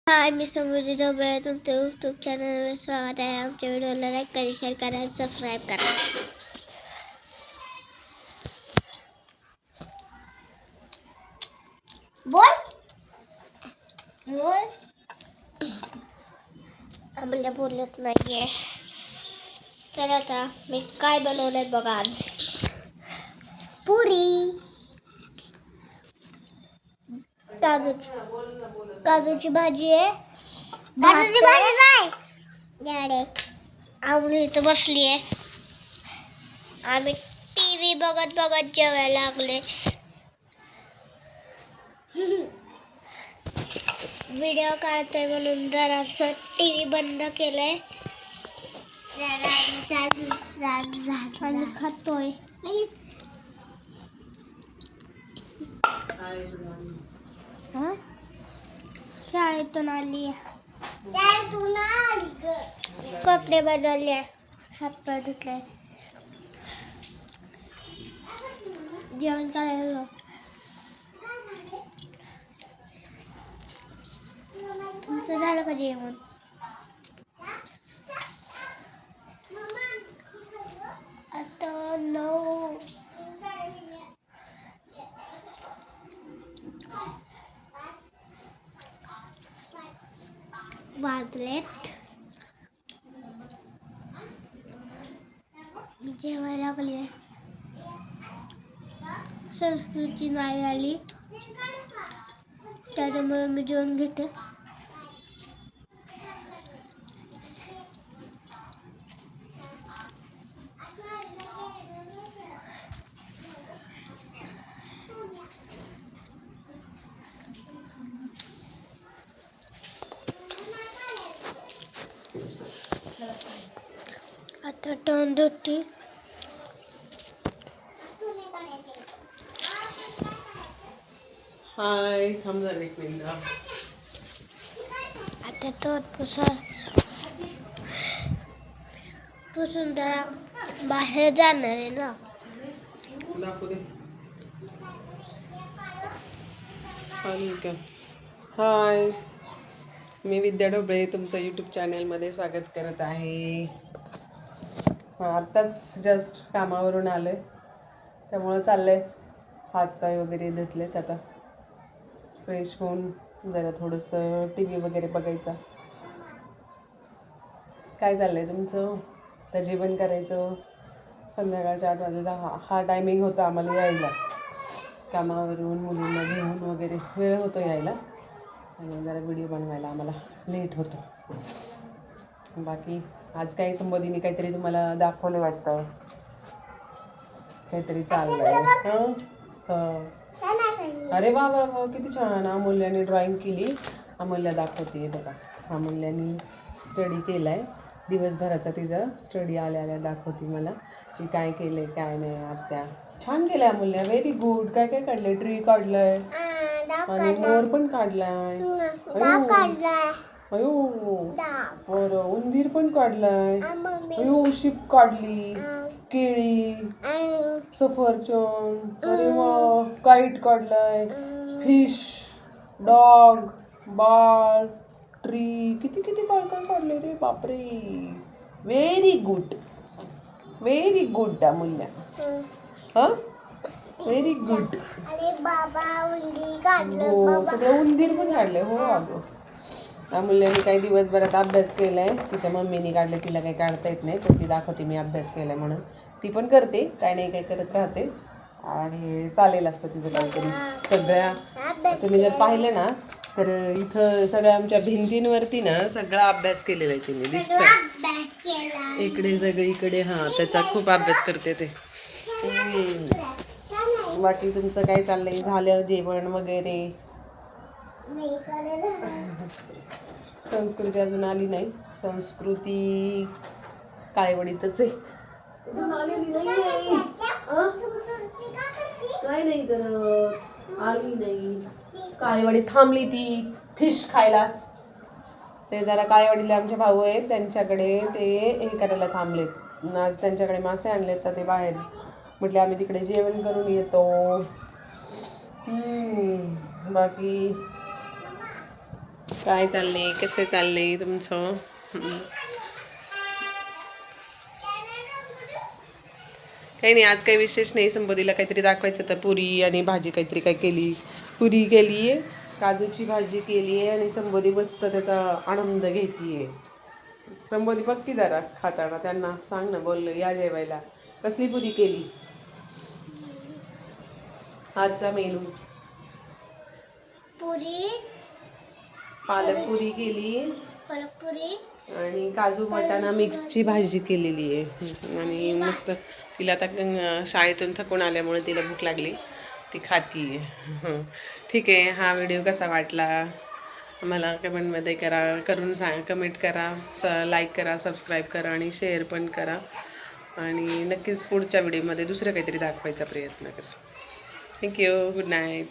हाय, मी समृद्धी ढोबळे. तुमचं यूट्यूब चॅनलवर स्वागत आहे. आमच्या व्हिडिओला लाईक करा, शेअर करा आणि सबस्क्राईब करा. बोल बोल. आम्हाला बोलत नाहीये. तर आता मी काय बनवलंय बघा. आज पुरी, काजूची भाजी आहे. काजूची भाजी नाही, आम्ही इथं बसली आहे. आम्ही टीव्ही बघत बघत जेवायला लागले. व्हिडिओ काढतोय म्हणून जरासं टीव्ही बंद केलंय आणि खातोय. शाळेतून आली, कपडे बदलले, हातपाय धुतले, जेवण करायला. तुमचं झालं का जेवण? आता 9 वाजलेत. जेवायला लागले. संस्कृती नाही आली त्याच्यामुळे मी जेवण घेते. आता टर्न धुते. हाय, थांब जरा एक मिनिट. आता तो पुसून जरा बाहेर जाणार आहे ना. दाखवू दे. हाय, मी विद्या ढोबळे तुमचं यूट्यूब चॅनलमध्ये स्वागत करत आहे. आत्ताच जस्ट कामावरून आलो आहे, त्यामुळं चाललं आहे. हातपाय वगैरे धुतलेत. आता फ्रेश होऊन जरा थोडंसं टी व्ही वगैरे बघायचा. काय चाललं आहे तुमचं? तर जेवण करायचं. संध्याकाळच्या 8 वाजता हा टायमिंग होता आम्हाला यायला. कामावरून मुलींना घेऊन वगैरे वेळ होतो यायला, आणि जरा व्हिडिओ बनवायला आम्हाला लेट होतो. बाकी आज काही संबोधीने काहीतरी तुम्हाला दाखवलं वाटतं, काहीतरी चाललंय. अरे वा वा वा, किती छान. अमूल्याने ड्रॉइंग केली. अमूल्या दाखवते बघा. अमूल्याने स्टडी केला आहे दिवसभराचा. तिचा स्टडी आल्या दाखवते मला की काय केलं आहे काय नाही. आत्या छान केलं आहे अमूल्या, व्हेरी गुड. काय काय काढलंय? ट्री काढलंय आणि मोर पण काढलाय. अयो बरं, उंदीर पण काढलाय. अयो शिप काढली, केळी, सफरचंद, अरे वा, काईट काढलाय, फिश, डॉग, बाळ, ट्री, किती किती काय काय काढले रे बापरे. Very good, very good Amulya. हां, व्हेरी गुड. हो, सगळं उंदीर पण काढले. हो अगं, अमूल्याने काही दिवसभरात अभ्यास केला आहे. तिच्या मम्मीने काढले, तिला काही काढता येत नाही, तर ती दाखवते मी अभ्यास केला आहे म्हणून. ती पण करते, काही नाही काही करत राहते, आणि चालेल असतं तिचं काहीतरी. सगळ्या तुम्ही जर पाहिलं ना तर इथं सगळ्या आमच्या भिंतींवरती ना सगळा अभ्यास केलेला आहे तिने, दिसतं इकडे सगळीकडे. हां, त्याचा खूप अभ्यास करते ते. बाकी तुमचं काय चाललंय? झालं जेवण वगैरे? संस्कृती अजून आली नाही. संस्कृती काळवडीतच आहे, अजून आलेली नाही. काय नाही करत, आली नाही. काळेवाडी थांबली ती फिश खायला. ते जरा काळेवाडीला आमचे भाऊ आहेत, त्यांच्याकडे ते हे करायला थांबलेत. आज त्यांच्याकडे मासे आणलेत, तर ते बाहेर म्हटले आम्ही तिकडे जेवण करून येतो. बाकी काय चाललंय, कसं चाललंय तुमचं? काही नाही, आज काही विशेष नाही. संबोधीला काहीतरी दाखवायचं तर पुरी आणि भाजी काहीतरी काय केली. पुरी केली आहे, काजूची भाजी केली आहे आणि संबोधी मस्त त्याचा आनंद घेतीये. संबोधी बघ की जरा खाताना, त्यांना सांग ना, बोललो या जेवायला. कसली पुरी केली आजचा मेनू? पुरी, पालक पुरी केली पुरी आणि काजू मटाणा मिक्सची भाजी केलेली आहे. आणि मस्त तिला आता शाळेतून थकून आल्यामुळे तिला भूक लागली, ती खाती आहे. ठीक आहे, हा व्हिडिओ कसा वाटला मला कमेंटमध्ये करून कमेंट करा, लाईक करा, सबस्क्राईब करा आणि शेअर पण करा. आणि नक्कीच पुढच्या व्हिडिओमध्ये दुसरं काहीतरी दाखवायचा प्रयत्न करा. थँक्यू. Good night.